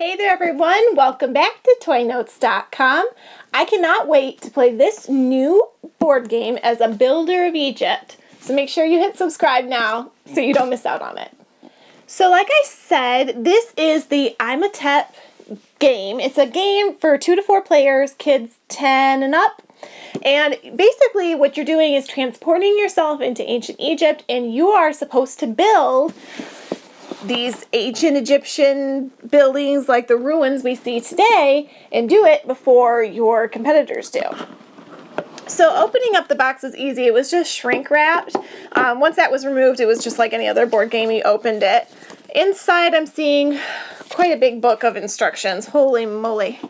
Hey there everyone, welcome back to ToyNotes.com. I cannot wait to play this new board game as a builder of Egypt. So make sure you hit subscribe now so you don't miss out on it. So like I said, this is the Imhotep game. It's a game for 2 to 4 players, kids 10 and up. And basically what you're doing is transporting yourself into ancient Egypt, and you are supposed to build these ancient Egyptian buildings like the ruins we see today, and do it before your competitors do. So opening up the box was easy. It was just shrink wrapped. Once that was removed, it was just like any other board game. You opened it. Inside I'm seeing quite a big book of instructions. Holy moly.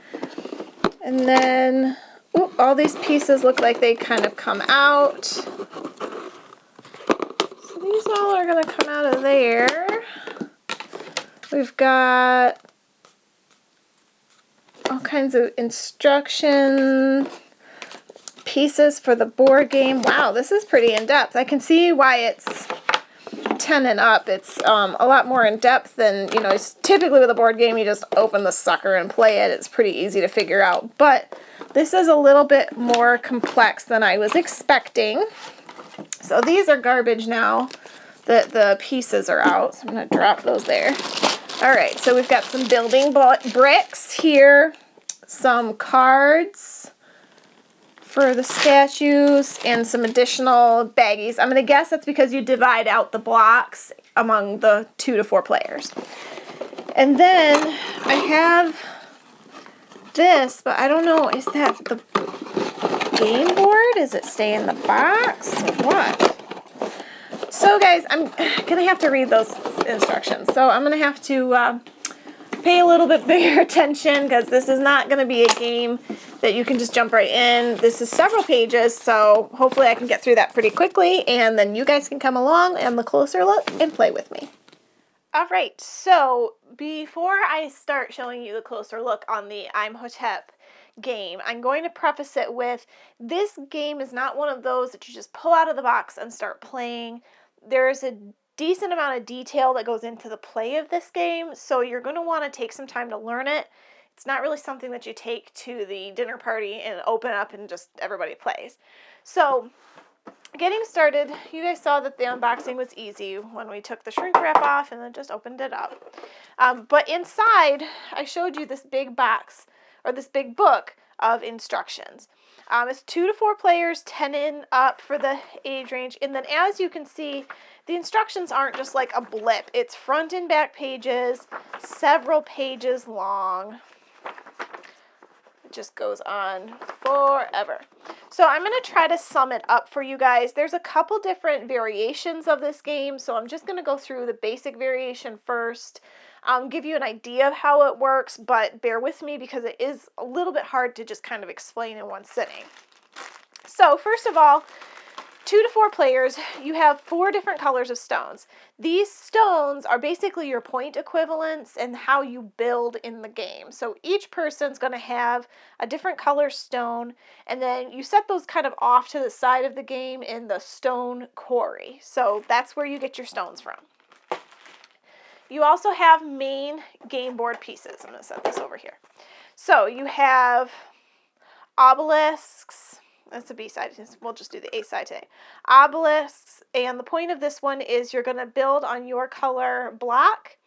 And then all these pieces look like they kind of come out. So these all are going to come out of there. We've got all kinds of instruction pieces for the board game. Wow, this is pretty in-depth. I can see why it's 10 and up. It's a lot more in-depth than, typically with a board game, you just open the sucker and play it. It's pretty easy to figure out. But this is a little bit more complex than I was expecting. So these are garbage now that the pieces are out. So I'm going to drop those there. All right, so we've got some building bricks here, some cards for the statues, and some additional baggies. I'm going to guess that's because you divide out the blocks among the 2 to 4 players. And then I have this, but I don't know, is that the game board? Does it stay in the box or what? So guys, I'm going to have to read those instructions. So I'm going to have to pay a little bit bigger attention, because this is not going to be a game that you can just jump right in. This is several pages, so hopefully I can get through that pretty quickly, and then you guys can come along and the closer look and play with me. Alright, so before I start showing you the closer look on the Imhotep game, I'm going to preface it with, this game is not one of those that you just pull out of the box and start playing. There's a decent amount of detail that goes into the play of this game, so you're going to want to take some time to learn it. It's not really something that you take to the dinner party and open up and just everybody plays. So getting started, you guys saw that the unboxing was easy when we took the shrink wrap off and then just opened it up. But inside, I showed you this big box, or this big book of instructions. It's 2 to 4 players, 10 and up for the age range. And then as you can see, the instructions aren't just like a blip. It's front and back pages, several pages long. It just goes on forever. So I'm going to try to sum it up for you guys. There's a couple different variations of this game, so I'm just going to go through the basic variation first. Give you an idea of how it works, but bear with me because it is a little bit hard to just kind of explain in one sitting. So first of all, 2 to 4 players, you have 4 different colors of stones. These stones are basically your point equivalents and how you build in the game. So each person's going to have a different color stone, and then you set those kind of off to the side of the game in the stone quarry. So that's where you get your stones from. You also have main game board pieces. I'm going to set this over here. So you have obelisks. That's the B side. We'll just do the A side today. Obelisks, and the point of this one is you're going to build on your color block,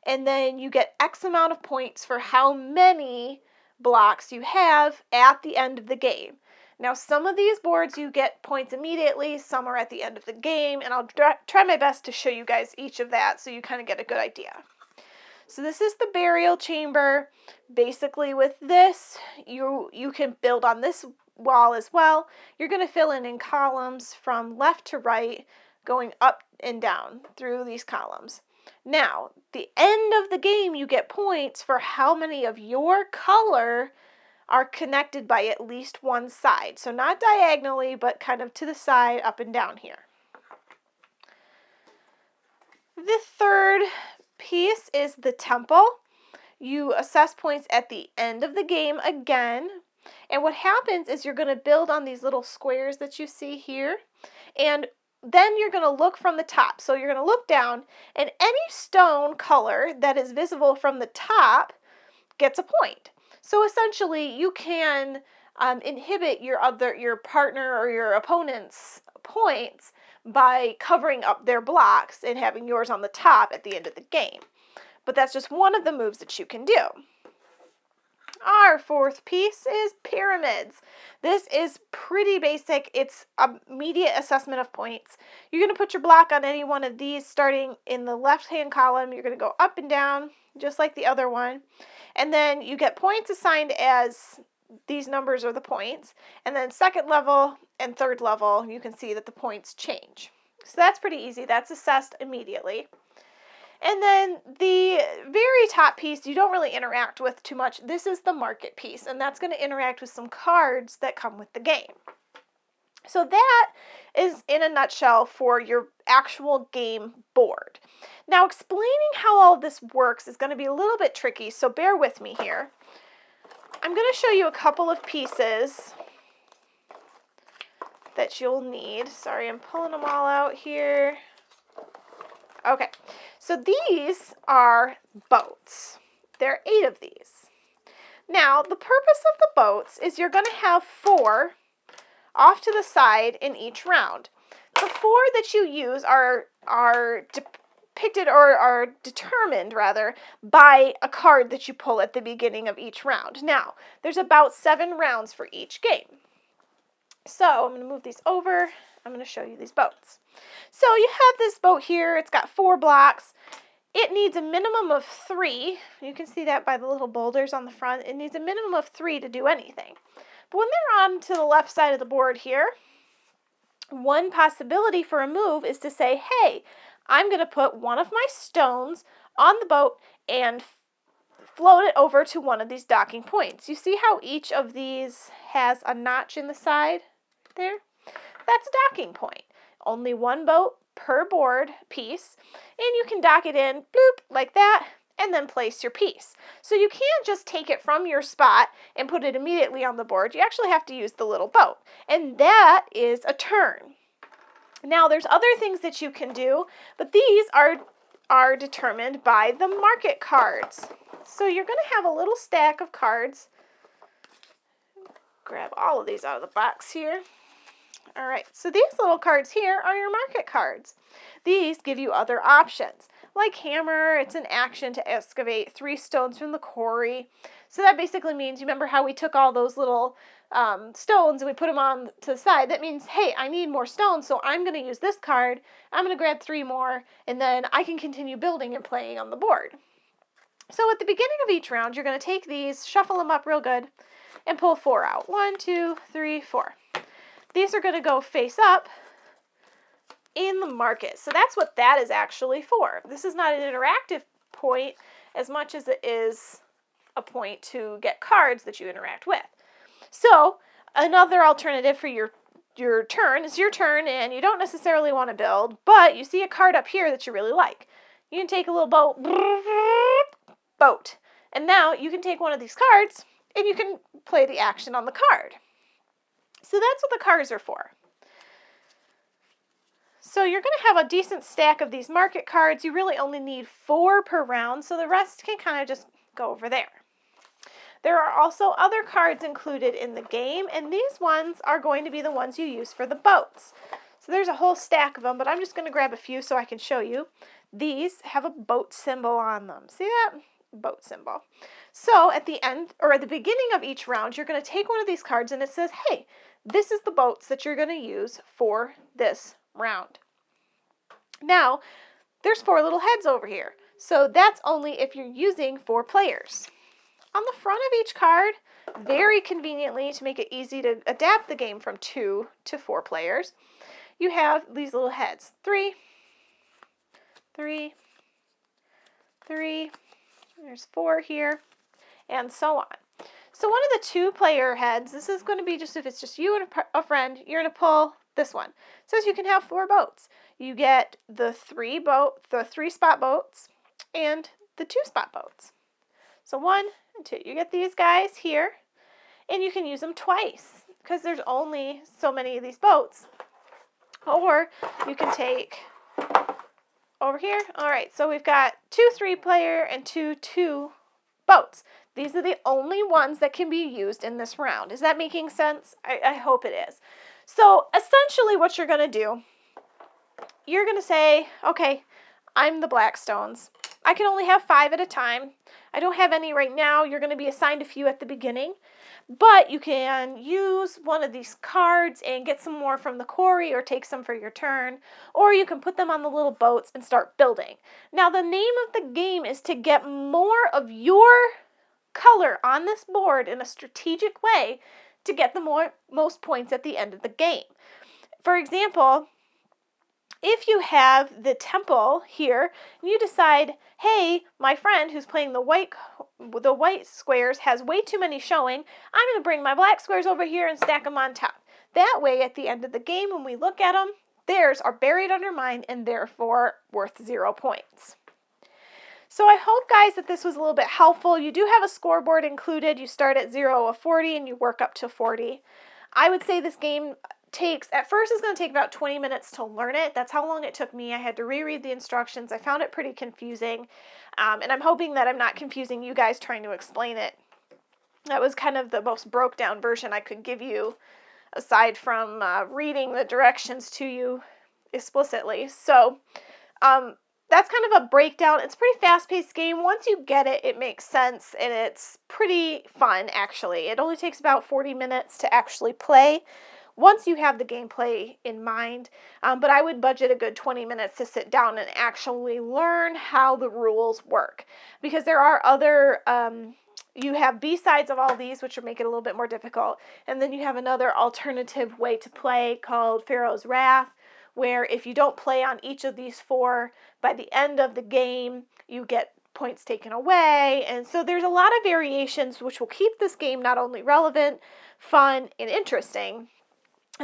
and then you get X amount of points for how many blocks you have at the end of the game. Now, some of these boards you get points immediately, some are at the end of the game, and I'll try my best to show you guys each of that so you kind of get a good idea. So this is the burial chamber. Basically with this, you can build on this wall as well. You're going to fill in columns from left to right, going up and down through these columns. Now, the end of the game, you get points for how many of your color are connected by at least one side. So not diagonally, but kind of to the side, up and down here. The third piece is the temple. You assess points at the end of the game again. And what happens is you're going to build on these little squares that you see here. And then you're going to look from the top. So you're going to look down, and any stone color that is visible from the top gets a point. So essentially, you can inhibit your partner or your opponent's points by covering up their blocks and having yours on the top at the end of the game. But that's just one of the moves that you can do. Our fourth piece is pyramids. This is pretty basic. It's immediate assessment of points. You're going to put your block on any one of these starting in the left-hand column. You're going to go up and down just like the other one. And then you get points assigned as these numbers are the points. And then second level and third level, you can see that the points change. So that's pretty easy. That's assessed immediately. And then the very top piece you don't really interact with too much. This is the market piece, and that's going to interact with some cards that come with the game. So that is, in a nutshell, for your actual game board. Now, explaining how all this works is going to be a little bit tricky, so bear with me here. I'm going to show you a couple of pieces that you'll need. Sorry, I'm pulling them all out here. Okay, so these are boats. There are 8 of these. Now, the purpose of the boats is you're going to have 4 off to the side in each round. The 4 that you use are depicted or are determined, rather, by a card that you pull at the beginning of each round. Now, there's about 7 rounds for each game. So, I'm going to move these over. I'm going to show you these boats. So you have this boat here. It's got 4 blocks. It needs a minimum of 3. You can see that by the little boulders on the front. It needs a minimum of 3 to do anything. But when they're on to the left side of the board here, one possibility for a move is to say, hey, I'm going to put one of my stones on the boat and float it over to one of these docking points. You see how each of these has a notch in the side there? That's a docking point. Only one boat per board piece, and you can dock it in, bloop, like that, and then place your piece. So you can't just take it from your spot and put it immediately on the board. You actually have to use the little boat, and that is a turn. Now, there's other things that you can do, but these are determined by the market cards. So you're going to have a little stack of cards. Grab all of these out of the box here. All right, so these little cards here are your market cards. These give you other options. Like hammer, it's an action to excavate 3 stones from the quarry. So that basically means, you remember how we took all those little stones and we put them on to the side? That means, hey, I need more stones, so I'm going to use this card. I'm going to grab 3 more, and then I can continue building and playing on the board. So at the beginning of each round, you're going to take these, shuffle them up real good, and pull 4 out. 1, 2, 3, 4. These are going to go face up in the market. So that's what that is actually for. This is not an interactive point as much as it is a point to get cards that you interact with. So another alternative for your turn is your turn and you don't necessarily want to build, but you see a card up here that you really like. You can take a little boat. And now you can take one of these cards and you can play the action on the card. So that's what the cards are for. So you're going to have a decent stack of these market cards. You really only need 4 per round, so the rest can kind of just go over there. There are also other cards included in the game, and these ones are going to be the ones you use for the boats. So there's a whole stack of them, but I'm just going to grab a few so I can show you. These have a boat symbol on them. See that? Boat symbol. So at the end, or at the beginning of each round, you're going to take one of these cards and it says, hey, this is the boats that you're going to use for this round. Now, there's 4 little heads over here. So that's only if you're using 4 players. On the front of each card, very conveniently to make it easy to adapt the game from 2 to 4 players, you have these little heads. 3, 3, 3, there's 4 here, and so on. So one of the 2-player heads, this is going to be just if it's just you and a friend, you're going to pull this one. It says you can have 4 boats. You get the 3-spot boats and the 2-spot boats. So 1 and 2. You get these guys here, and you can use them twice because there's only so many of these boats. Or you can take over here. All right, so we've got 2 3-player and 2 2 boats. These are the only ones that can be used in this round. Is that making sense? I hope it is. So essentially what you're going to do, you're going to say, okay, I'm the Blackstones. I can only have 5 at a time. I don't have any right now. You're going to be assigned a few at the beginning. But you can use one of these cards and get some more from the quarry or take some for your turn. Or you can put them on the little boats and start building. Now the name of the game is to get more of your color on this board in a strategic way to get the most points at the end of the game. For example, if you have the temple here and you decide, hey, my friend who's playing the white squares has way too many showing, I'm going to bring my black squares over here and stack them on top. That way, at the end of the game, when we look at them, theirs are buried under mine and therefore worth 0 points. So I hope, guys, that this was a little bit helpful. You do have a scoreboard included. You start at 0 of 40 and you work up to 40. I would say this game at first it's going to take about 20 minutes to learn it. That's how long it took me. I had to reread the instructions. I found it pretty confusing, and I'm hoping that I'm not confusing you guys trying to explain it. That was kind of the most broke down version I could give you, aside from reading the directions to you explicitly. So that's kind of a breakdown. It's a pretty fast-paced game. Once you get it, it makes sense, and it's pretty fun, actually. It only takes about 40 minutes to actually play once you have the gameplay in mind, but I would budget a good 20 minutes to sit down and actually learn how the rules work, because there are other, you have B-sides of all these, which will make it a little bit more difficult, and then you have another alternative way to play called Pharaoh's Wrath, where if you don't play on each of these 4, by the end of the game, you get points taken away, and so there's a lot of variations which will keep this game not only relevant, fun, and interesting,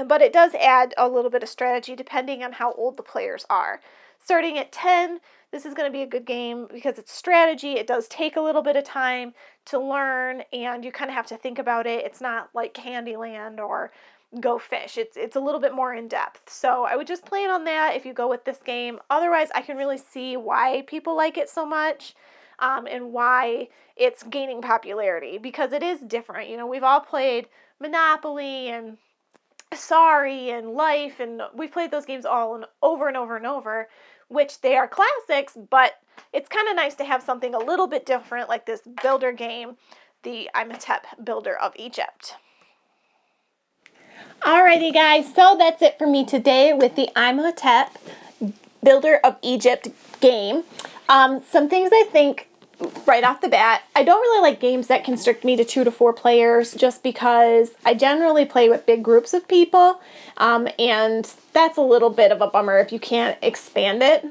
but it does add a little bit of strategy depending on how old the players are. Starting at 10, this is going to be a good game because it's strategy. It does take a little bit of time to learn, and you kind of have to think about it. It's not like Candyland or Go Fish. It's a little bit more in depth. So I would just plan on that if you go with this game. Otherwise, I can really see why people like it so much, and why it's gaining popularity, because it is different. You know, we've all played Monopoly and Sorry and Life, and we've played those games all and over, which they are classics, but it's kind of nice to have something a little bit different like this builder game, the Imhotep Builder of Egypt. Alrighty, guys, so that's it for me today with the Imhotep Builder of Egypt game. Some things I think right off the bat, I don't really like games that constrict me to 2 to 4 players, just because I generally play with big groups of people, and that's a little bit of a bummer if you can't expand it.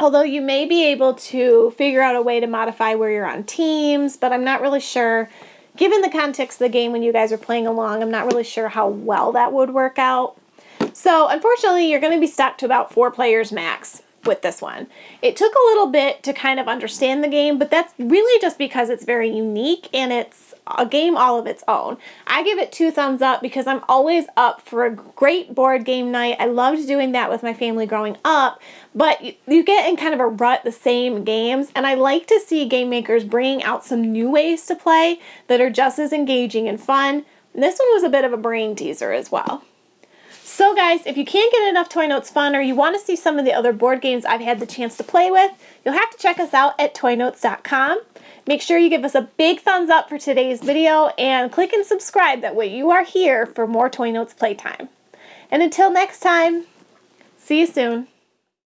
Although you may be able to figure out a way to modify where you're on teams, but I'm not really sure. Given the context of the game when you guys are playing along, I'm not really sure how well that would work out. So unfortunately, you're going to be stuck to about 4 players max with this one. It took a little bit to kind of understand the game, but that's really just because it's very unique and it's a game all of its own. I give it 2 thumbs up because I'm always up for a great board game night. I loved doing that with my family growing up, but you get in kind of a rut the same games, and I like to see game makers bringing out some new ways to play that are just as engaging and fun. And this one was a bit of a brain teaser as well. So guys, if you can't get enough Toy Notes fun, or you want to see some of the other board games I've had the chance to play with, you'll have to check us out at toynotes.com. Make sure you give us a big thumbs up for today's video and click and subscribe. That way you are here for more Toy Notes playtime. And until next time, see you soon.